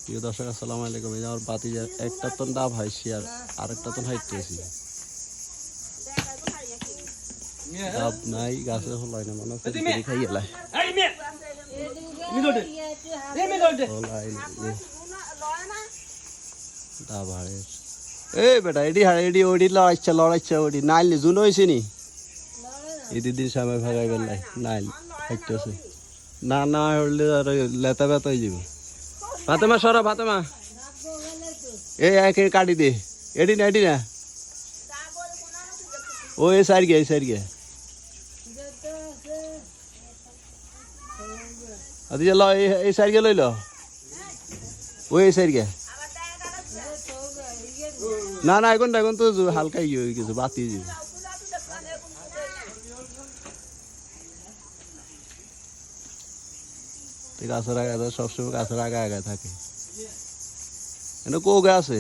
প্রিয় দর্শক আসসালামু আলাইকুম। এই আমার বাতি একটা তো ডাব হাইছি আর আরেকটা তো হাইতেছি। ডাব নাই গাছে হলাই না মনে হচ্ছে খাই গেলাই ডাব হাড়ে এই বেটা এডি হাড়ে এডি ওডি লড়াইছে ওডি নাইল নি জুন হয়েছে নি ঈদের দিন সময় ভাগাই বেলাই নাইল হাইতেছে না না হলে আর লেতা বেতা হয়ে যাবে। ফাতেমা সরা ফাতেমা এই এক কাটি দে এডি না ও এই সাইড গিয়ে আদি ল এই সাইড গে লইল ও এই সাইড গে না না এখন তো হালকা ইয়ে হয়ে গেছে বাতি যাবে। গাছের আগে সবসময় গাছের আগে থাকে এনে কো গাছে